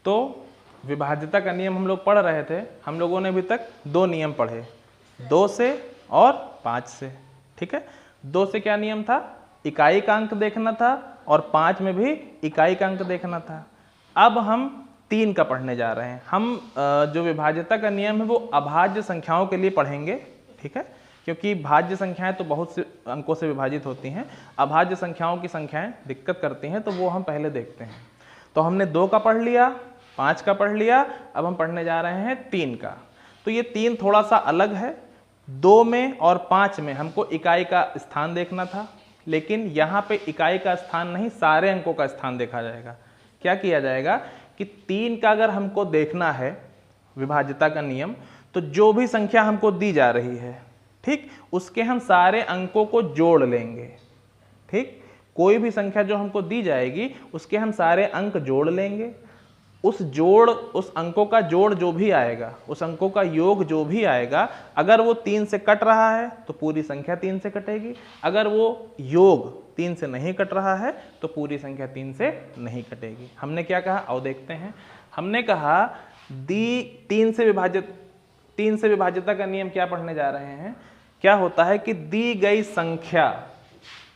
तो विभाज्यता का नियम हम लोग पढ़ रहे थे, हम लोगों ने अभी तक 2 नियम पढ़े, 2 से और 5 से। ठीक है, 2 से क्या नियम था, इकाई का अंक देखना था, और 5 में भी इकाई का अंक देखना था। अब हम 3 का पढ़ने जा रहे हैं। हम जो विभाज्यता का नियम है वो अभाज्य संख्याओं के लिए पढ़ेंगे। ठीक है, क्योंकि भाज्य संख्याएं तो बहुत से अंकों से विभाजित होती हैं, अभाज्य संख्याओं की संख्याएं दिक्कत करती हैं, तो वो हम पहले देखते हैं। तो हमने 2 का पढ़ लिया, 5 का पढ़ लिया, अब हम पढ़ने जा रहे हैं 3 का। तो ये 3 थोड़ा सा अलग है। 2 में और 5 में हमको इकाई का स्थान देखना था, लेकिन यहाँ पे इकाई का स्थान नहीं, सारे अंकों का स्थान देखा जाएगा। क्या किया जाएगा कि 3 का अगर हमको देखना है विभाज्यता का नियम, तो जो भी संख्या हमको दी जा रही है, ठीक, उसके हम सारे अंकों को जोड़ लेंगे। ठीक, कोई भी संख्या जो हमको दी जाएगी उसके हम सारे अंक जोड़ लेंगे। उस अंकों का जोड़ जो भी आएगा, उस अंकों का योग जो भी आएगा, अगर वो 3 से कट रहा है तो पूरी संख्या 3 से कटेगी। अगर वो योग 3 से नहीं कट रहा है तो पूरी संख्या 3 से नहीं कटेगी। हमने क्या कहा, आओ देखते हैं। हमने कहा तीन से विभाज्यता का नियम क्या पढ़ने जा रहे हैं। क्या होता है कि दी गई संख्या,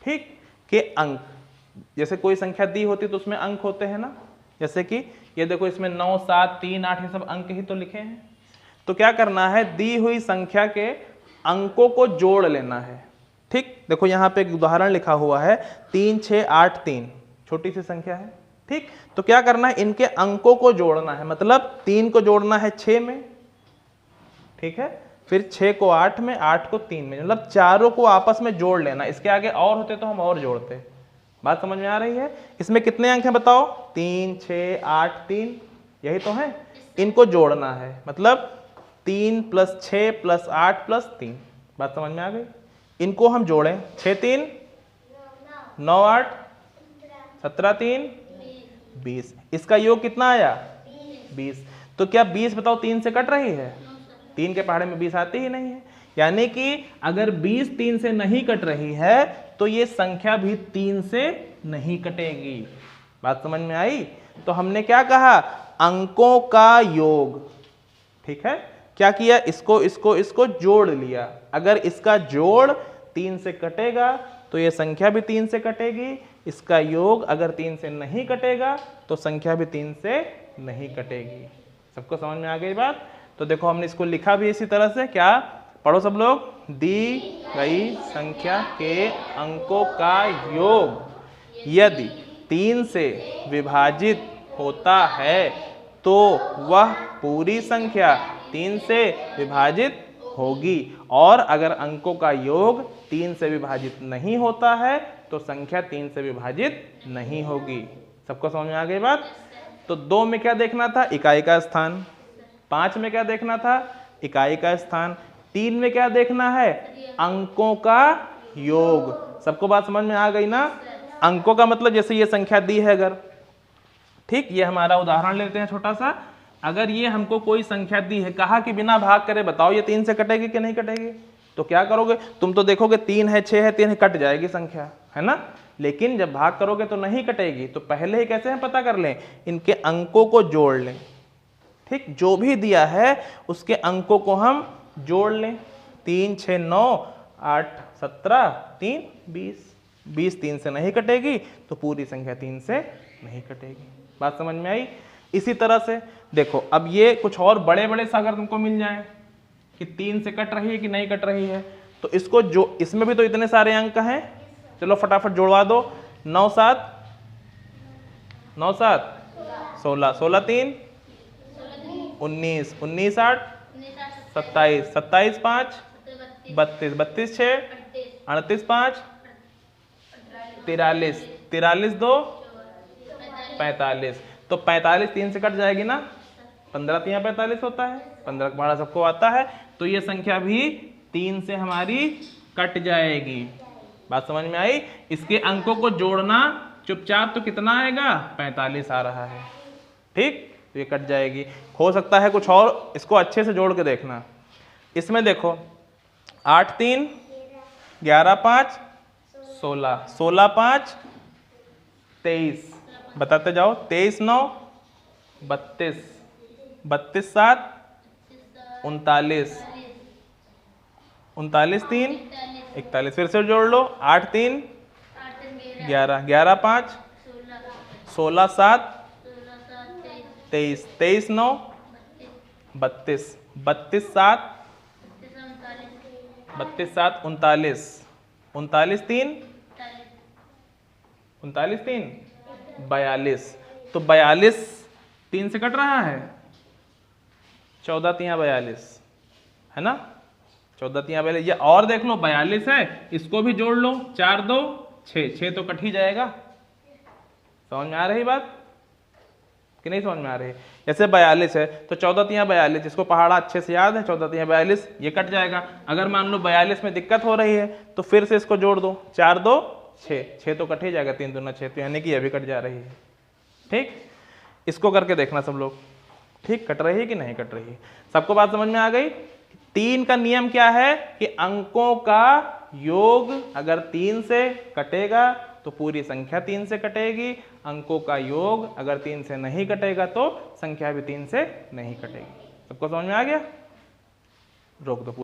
ठीक, के अंक, जैसे कोई संख्या दी होती तो उसमें अंक होते हैं ना, जैसे कि ये देखो इसमें 9, 7, 3, 8 ये सब अंक ही तो लिखे हैं। तो क्या करना है, दी हुई संख्या के अंकों को जोड़ लेना है। ठीक, देखो यहाँ पे एक उदाहरण लिखा हुआ है 3, 6, 8, 3, छोटी सी संख्या है। ठीक, तो क्या करना है, इनके अंकों को जोड़ना है, मतलब 3 को जोड़ना है 6 में, ठीक है, फिर 6 को 8 में, 8 को 3 में, मतलब चारों को आपस में जोड़ लेना। इसके आगे और होते तो हम और जोड़ते। बात समझ में आ रही है। इसमें कितने अंक हैं बताओ, 3, 6, 8, 3, यही तो है। इनको जोड़ना है, मतलब 3 + 6 + 8 + 3। बात समझ में आ गई। इनको हम जोड़ें, 6 3 9 8 17 3 20। इसका योग कितना आया, 20। तो क्या 20 बताओ 3 से कट रही है, 3 के पहाड़े में 20 आती ही नहीं है। यानी कि अगर 20 3 से नहीं कट रही है तो ये संख्या भी 3 से नहीं कटेगी। बात समझ में आई। तो हमने क्या कहा, अंकों का योग। ठीक है, क्या किया, इसको जोड़ लिया। अगर इसका जोड़ 3 से कटेगा तो ये संख्या भी 3 से कटेगी। इसका योग अगर 3 से नहीं कटेगा तो संख्या भी 3 से नहीं कटेगी। सबको समझ में आ गई बात। तो देखो हमने इसको लिखा भी इसी तरह से, क्या, पढ़ो सब लोग, दी गई संख्या के अंकों का योग यदि 3 से विभाजित होता है तो वह पूरी संख्या 3 से विभाजित होगी, और अगर अंकों का योग 3 से विभाजित नहीं होता है तो संख्या 3 से विभाजित नहीं होगी। सबको समझ में आ गई बात। तो 2 में क्या देखना था, इकाई का स्थान। 5 में क्या देखना था, इकाई का स्थान। 3 में क्या देखना है, अंकों का योग। सबको बात समझ में आ गई ना। अंकों का मतलब जैसे ये संख्या दी है अगर, ठीक, ये हमारा उदाहरण लेते हैं छोटा सा। अगर ये हमको कोई संख्या दी है, कहा कि बिना भाग करे बताओ ये 3 से कटेगी कि नहीं कटेगी। तो क्या करोगे, तुम तो देखोगे 3 है, 6 है, 3 है, कट जाएगी संख्या, है ना। लेकिन जब भाग करोगे तो नहीं कटेगी। तो पहले ही कैसे हम पता कर लें, इनके अंकों को जोड़ लें। ठीक, जो भी दिया है उसके अंकों को हम जोड़ लें। 3 6 9 8 17 3 20। 20 3 से नहीं कटेगी तो पूरी संख्या 3 से नहीं कटेगी। बात समझ में आई। इसी तरह से देखो, अब ये कुछ और बड़े बड़े सा अगर तुमको मिल जाए कि 3 से कट रही है कि नहीं कट रही है, तो इसको जो, इसमें भी तो इतने सारे अंक हैं, चलो फटाफट जोड़वा दो। 9 7 9 7 16 16 3 19 19 8 27 27 5 32 32 6 38 5 43 43 2 45। तो 45 3 से कट जाएगी ना, 15 3 45 होता है, 15 का भाड़ा सबको आता है। तो ये संख्या भी 3 से हमारी कट जाएगी। बात समझ में आई। इसके अंकों को जोड़ना चुपचाप, तो कितना आएगा, 45 आ रहा है। ठीक, तो ये कट जाएगी। हो सकता है कुछ और, इसको अच्छे से जोड़ के देखना। इसमें देखो 8 3 11 5 16 16 5 23, बताते जाओ, 23 9 32, 32 7 39, 39 3 41, फिर से जोड़ लो, 8 3 11, 11 5 16 7 23, 23 9 32, 32 7 32 7 39, 39 3 39 3 42, तो 42 3 से कट रहा है, 14 3 42 है ना, 14 3 42। ये और देख लो 42 है, इसको भी जोड़ लो, 4 2 6, 6 तो कट ही जाएगा। समझ में आ रही बात कि नहीं समझ में आ रही? जैसे 42 है तो 14 3 42, इसको पहाड़ा अच्छे से याद है, 14 3 42 ये कट जाएगा। अगर मान लो 42 में दिक्कत हो रही है तो फिर से इसको जोड़ दो, 4 2 6, 6 तो कट ही जाएगा, 3 दूना 6, तो यानी कि ये भी कट जा रही है। ठीक, इसको करके देखना सब लोग, ठीक, कट रही है कि नहीं कट रही है? सबको बात समझ में आ गई? 3 का नियम क्या है कि अंकों का योग अगर 3 से कटेगा तो पूरी संख्या 3 से कटेगी, अंकों का योग अगर 3 से नहीं कटेगा तो संख्या भी 3 से नहीं कटेगी। सबको समझ में आ गया? रोक दो।